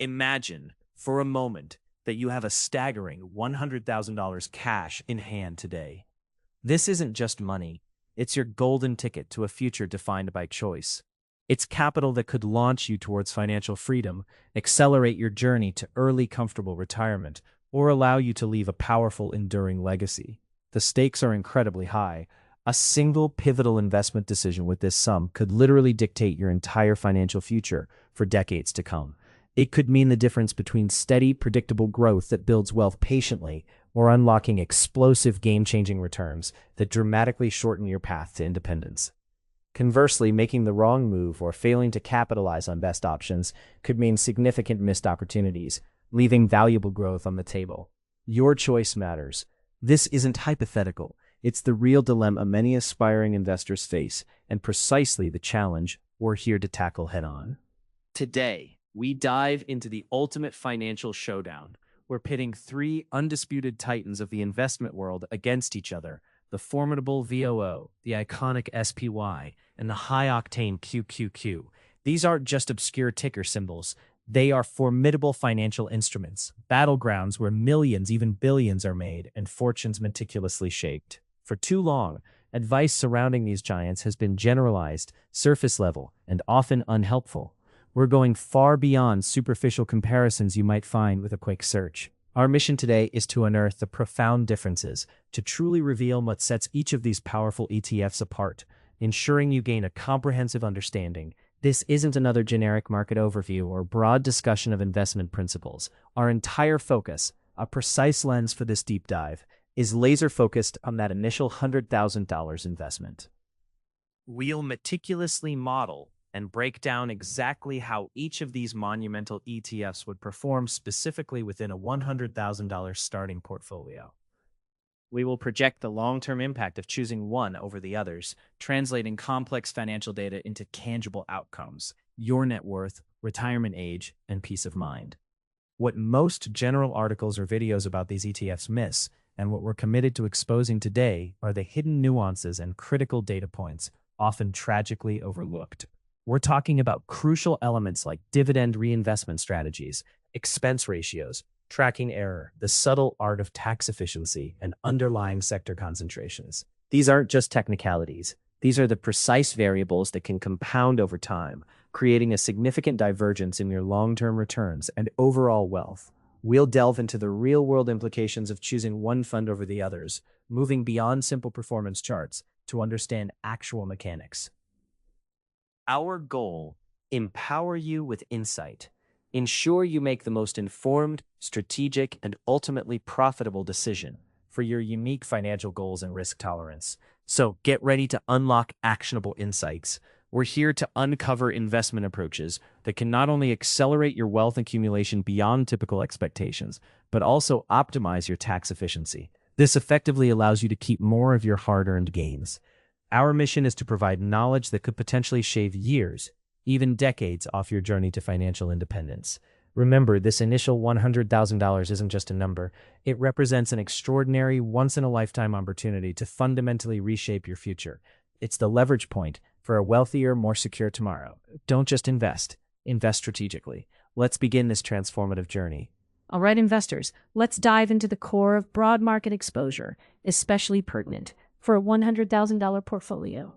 Imagine, for a moment, that you have a staggering $100,000 cash in hand today. This isn't just money, it's your golden ticket to a future defined by choice. It's capital that could launch you towards financial freedom, accelerate your journey to early, comfortable retirement, or allow you to leave a powerful, enduring legacy. The stakes are incredibly high. A single pivotal investment decision with this sum could literally dictate your entire financial future for decades to come. It could mean the difference between steady, predictable growth that builds wealth patiently or unlocking explosive, game-changing returns that dramatically shorten your path to independence. Conversely, making the wrong move or failing to capitalize on best options could mean significant missed opportunities, leaving valuable growth on the table. Your choice matters. This isn't hypothetical. It's the real dilemma many aspiring investors face, and precisely the challenge we're here to tackle head-on. Today, we dive into the ultimate financial showdown. We're pitting three undisputed titans of the investment world against each other: the formidable VOO, the iconic SPY, and the high-octane QQQ. These aren't just obscure ticker symbols. They are formidable financial instruments, battlegrounds where millions, even billions, are made and fortunes meticulously shaped. For too long, advice surrounding these giants has been generalized, surface level, and often unhelpful. We're going far beyond superficial comparisons you might find with a quick search. Our mission today is to unearth the profound differences, to truly reveal what sets each of these powerful ETFs apart, ensuring you gain a comprehensive understanding. This isn't another generic market overview or broad discussion of investment principles. Our entire focus, a precise lens for this deep dive, is laser-focused on that initial $100,000 investment. We'll meticulously model and break down exactly how each of these monumental ETFs would perform specifically within a $100,000 starting portfolio. We will project the long-term impact of choosing one over the others, translating complex financial data into tangible outcomes: your net worth, retirement age, and peace of mind. What most general articles or videos about these ETFs miss, and what we're committed to exposing today, are the hidden nuances and critical data points, often tragically overlooked. We're talking about crucial elements like dividend reinvestment strategies, expense ratios, tracking error, the subtle art of tax efficiency, and underlying sector concentrations. These aren't just technicalities. These are the precise variables that can compound over time, creating a significant divergence in your long-term returns and overall wealth. We'll delve into the real-world implications of choosing one fund over the others, moving beyond simple performance charts to understand actual mechanics. Our goal: empower you with insight. Ensure you make the most informed, strategic, and ultimately profitable decision for your unique financial goals and risk tolerance. So get ready to unlock actionable insights. We're here to uncover investment approaches that can not only accelerate your wealth accumulation beyond typical expectations, but also optimize your tax efficiency. This effectively allows you to keep more of your hard-earned gains. Our mission is to provide knowledge that could potentially shave years, even decades, off your journey to financial independence. Remember, this initial $100,000 isn't just a number. It represents an extraordinary, once-in-a-lifetime opportunity to fundamentally reshape your future. It's the leverage point for a wealthier, more secure tomorrow. Don't just invest. Invest strategically. Let's begin this transformative journey. All right, investors, let's dive into the core of broad market exposure, especially pertinent for a $100,000 portfolio.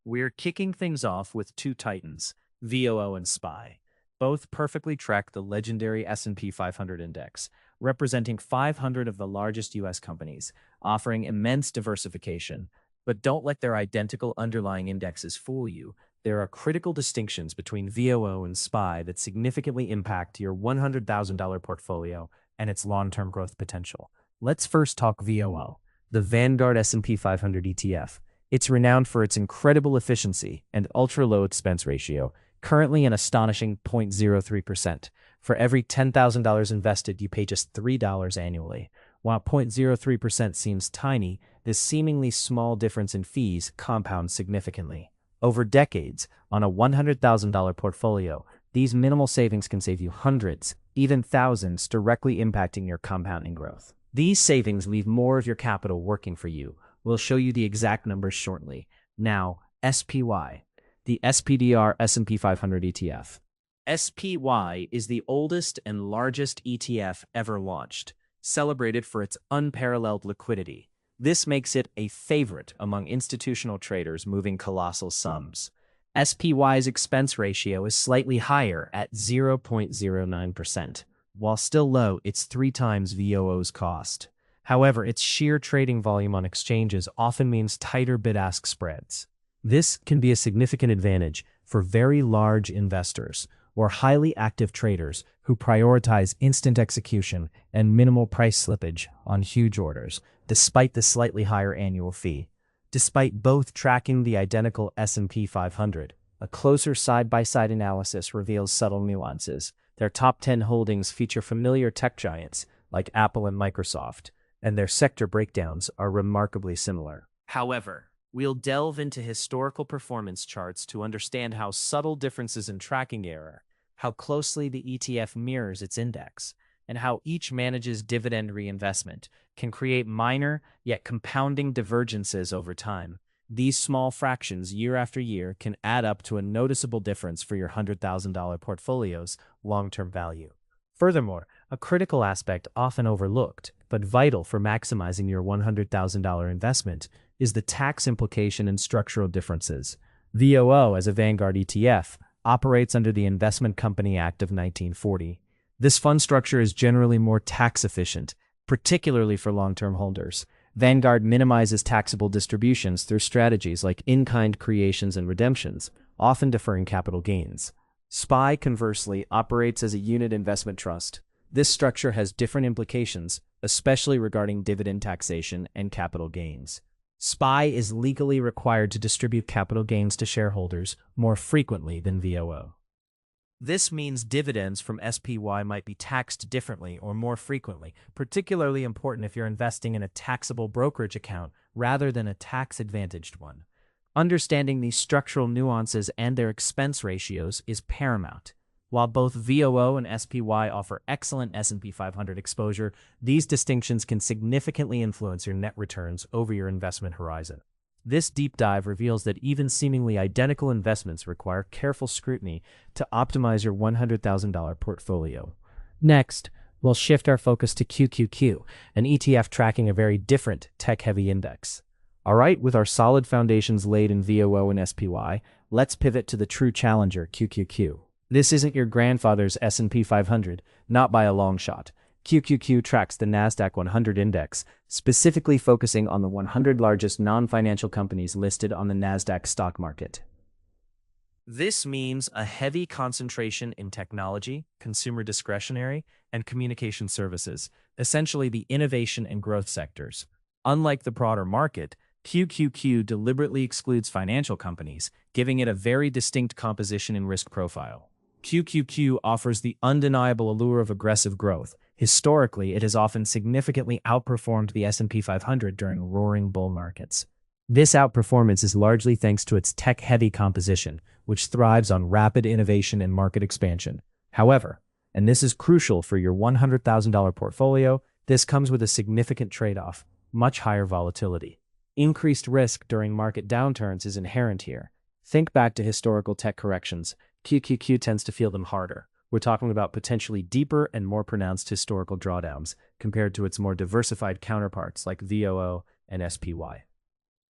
We're kicking things off with two titans, VOO and SPY. Both perfectly track the legendary S&P 500 index, representing 500 of the largest U.S. companies, offering immense diversification. But don't let their identical underlying indexes fool you. There are critical distinctions between VOO and SPY that significantly impact your $100,000 portfolio and its long-term growth potential. Let's first talk VOO, the Vanguard S&P 500 ETF. It's renowned for its incredible efficiency and ultra-low expense ratio, currently an astonishing 0.03%. For every $10,000 invested, you pay just $3 annually. While 0.03% seems tiny, this seemingly small difference in fees compounds significantly. Over decades, on a $100,000 portfolio, these minimal savings can save you hundreds, even thousands, directly impacting your compounding growth. These savings leave more of your capital working for you. We'll show you the exact numbers shortly. Now, SPY, the SPDR S&P 500 ETF. SPY is the oldest and largest ETF ever launched, celebrated for its unparalleled liquidity. This makes it a favorite among institutional traders moving colossal sums. SPY's expense ratio is slightly higher at 0.09%. While still low, it's 3 times VOO's cost. However, its sheer trading volume on exchanges often means tighter bid-ask spreads. This can be a significant advantage for very large investors or highly active traders who prioritize instant execution and minimal price slippage on huge orders, despite the slightly higher annual fee. Despite both tracking the identical S&P 500, a closer side-by-side analysis reveals subtle nuances. Their top 10 holdings feature familiar tech giants like Apple and Microsoft, and their sector breakdowns are remarkably similar. However, we'll delve into historical performance charts to understand how subtle differences in tracking error, how closely the ETF mirrors its index, and how each manages dividend reinvestment can create minor yet compounding divergences over time. These small fractions year after year can add up to a noticeable difference for your $100,000 portfolio's long-term value. Furthermore, a critical aspect often overlooked, but vital for maximizing your $100,000 investment, is the tax implication and structural differences. VOO, as a Vanguard ETF, operates under the Investment Company Act of 1940. This fund structure is generally more tax efficient, particularly for long-term holders. Vanguard minimizes taxable distributions through strategies like in-kind creations and redemptions, often deferring capital gains. SPY, conversely, operates as a unit investment trust. This structure has different implications, especially regarding dividend taxation and capital gains. SPY is legally required to distribute capital gains to shareholders more frequently than VOO. This means dividends from SPY might be taxed differently or more frequently, particularly important if you're investing in a taxable brokerage account rather than a tax-advantaged one. Understanding these structural nuances and their expense ratios is paramount. While both VOO and SPY offer excellent S&P 500 exposure, these distinctions can significantly influence your net returns over your investment horizon. This deep dive reveals that even seemingly identical investments require careful scrutiny to optimize your $100,000 portfolio. Next, we'll shift our focus to QQQ, an ETF tracking a very different tech-heavy index. All right, with our solid foundations laid in VOO and SPY, let's pivot to the true challenger, QQQ. This isn't your grandfather's S&P 500, not by a long shot. QQQ tracks the NASDAQ 100 index, specifically focusing on the 100 largest non-financial companies listed on the NASDAQ stock market. This means a heavy concentration in technology, consumer discretionary, and communication services, essentially the innovation and growth sectors. Unlike the broader market, QQQ deliberately excludes financial companies, giving it a very distinct composition and risk profile. QQQ offers the undeniable allure of aggressive growth. Historically, it has often significantly outperformed the S&P 500 during roaring bull markets. This outperformance is largely thanks to its tech-heavy composition, which thrives on rapid innovation and market expansion. However, and this is crucial for your $100,000 portfolio, this comes with a significant trade-off: much higher volatility. Increased risk during market downturns is inherent here. Think back to historical tech corrections. QQQ tends to feel them harder. We're talking about potentially deeper and more pronounced historical drawdowns compared to its more diversified counterparts like VOO and SPY.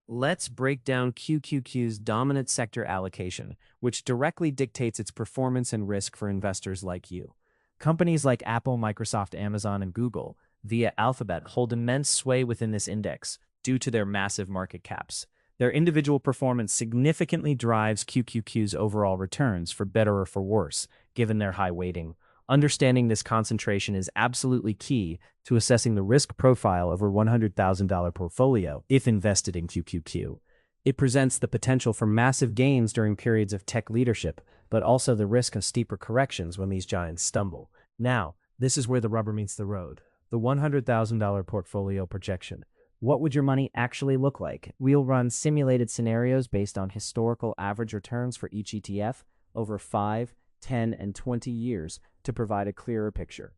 Let's break down QQQ's dominant sector allocation, which directly dictates its performance and risk for investors like you. Companies like Apple, Microsoft, Amazon, and Google, via Alphabet, hold immense sway within this index due to their massive market caps. Their individual performance significantly drives QQQ's overall returns, for better or for worse, given their high weighting. Understanding this concentration is absolutely key to assessing the risk profile of a $100,000 portfolio if invested in QQQ. It presents the potential for massive gains during periods of tech leadership, but also the risk of steeper corrections when these giants stumble. Now, this is where the rubber meets the road. The $100,000 portfolio projection. What would your money actually look like? We'll run simulated scenarios based on historical average returns for each ETF over 5, 10, and 20 years to provide a clearer picture.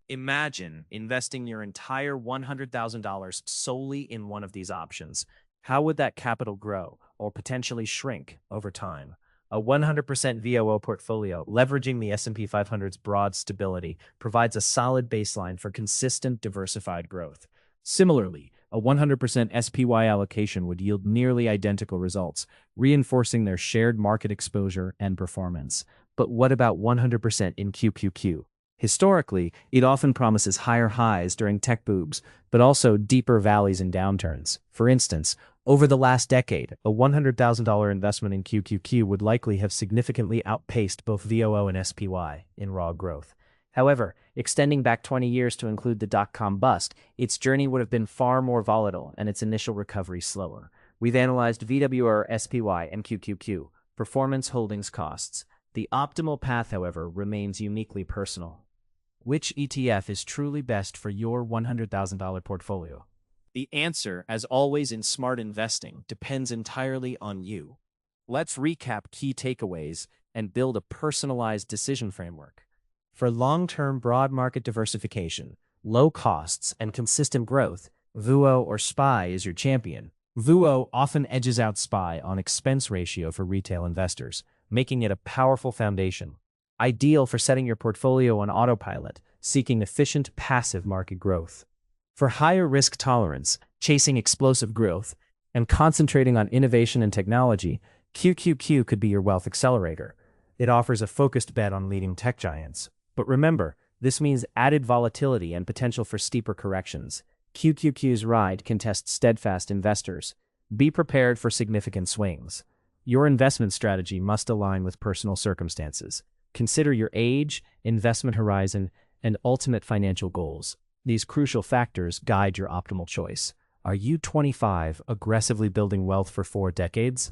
Imagine investing your entire $100,000 solely in one of these options. How would that capital grow or potentially shrink over time? A 100% VOO portfolio, leveraging the S&P 500's broad stability, provides a solid baseline for consistent, diversified growth. Similarly, a 100% SPY allocation would yield nearly identical results, reinforcing their shared market exposure and performance. But what about 100% in QQQ? Historically, it often promises higher highs during tech booms, but also deeper valleys and downturns. For instance, over the last decade, a $100,000 investment in QQQ would likely have significantly outpaced both VOO and SPY in raw growth. However, extending back 20 years to include the dot-com bust, its journey would have been far more volatile and its initial recovery slower. We've analyzed VWR, SPY, and QQQ, performance, holdings, costs. The optimal path, however, remains uniquely personal. Which ETF is truly best for your $100,000 portfolio? The answer, as always in smart investing, depends entirely on you. Let's recap key takeaways and build a personalized decision framework. For long-term broad market diversification, low costs, and consistent growth, VOO or SPY is your champion. VOO often edges out SPY on expense ratio for retail investors, making it a powerful foundation. Ideal for setting your portfolio on autopilot, seeking efficient passive market growth. For higher risk tolerance, chasing explosive growth, and concentrating on innovation and technology, QQQ could be your wealth accelerator. It offers a focused bet on leading tech giants. But remember, this means added volatility and potential for steeper corrections. QQQ's ride can test steadfast investors. Be prepared for significant swings. Your investment strategy must align with personal circumstances. Consider your age, investment horizon, and ultimate financial goals. These crucial factors guide your optimal choice. Are you 25, aggressively building wealth for 4 decades?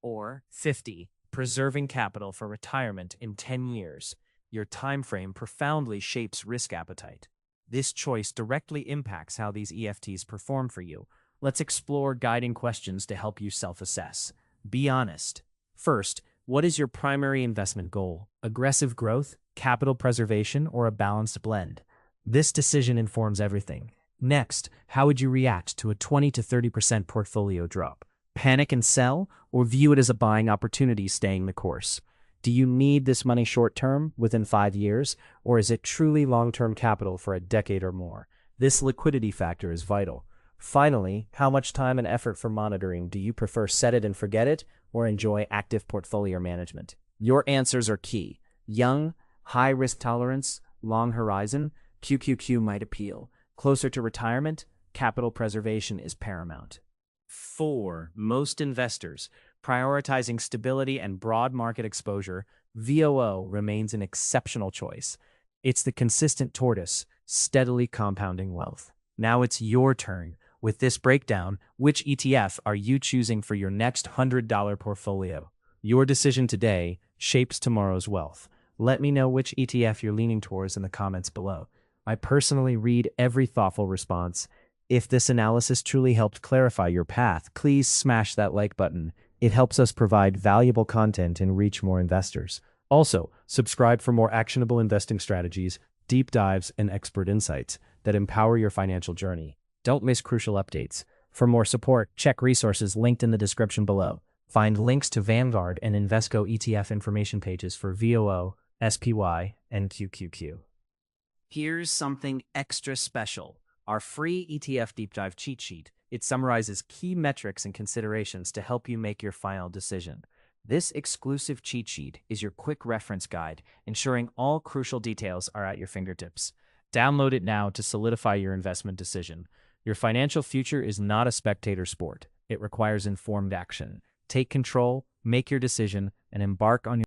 Or 50, preserving capital for retirement in 10 years? Your time frame profoundly shapes risk appetite. This choice directly impacts how these EFTs perform for you. Let's explore guiding questions to help you self-assess. Be honest. First, what is your primary investment goal? Aggressive growth, capital preservation, or a balanced blend? This decision informs everything. Next, how would you react to a 20 to 30% portfolio drop? Panic and sell, or view it as a buying opportunity staying the course? Do you need this money short-term, within 5 years, or is it truly long-term capital for a decade or more? This liquidity factor is vital. Finally, how much time and effort for monitoring do you prefer? Set it and forget it, or enjoy active portfolio management? Your answers are key. Young, high risk tolerance, long horizon, QQQ might appeal. Closer to retirement, capital preservation is paramount. For most investors, prioritizing stability and broad market exposure, VOO remains an exceptional choice. It's the consistent tortoise, steadily compounding wealth. Now it's your turn. With this breakdown, which ETF are you choosing for your next $100 portfolio? Your decision today shapes tomorrow's wealth. Let me know which ETF you're leaning towards in the comments below. I personally read every thoughtful response. If this analysis truly helped clarify your path, please smash that like button. It helps us provide valuable content and reach more investors. Also, subscribe for more actionable investing strategies, deep dives, and expert insights that empower your financial journey. Don't miss crucial updates. For more support, check resources linked in the description below. Find links to Vanguard and Invesco ETF information pages for VOO, SPY, and QQQ. Here's something extra special. Our free ETF Deep Dive cheat sheet. It summarizes key metrics and considerations to help you make your final decision. This exclusive cheat sheet is your quick reference guide, ensuring all crucial details are at your fingertips. Download it now to solidify your investment decision. Your financial future is not a spectator sport. It requires informed action. Take control, make your decision, and embark on your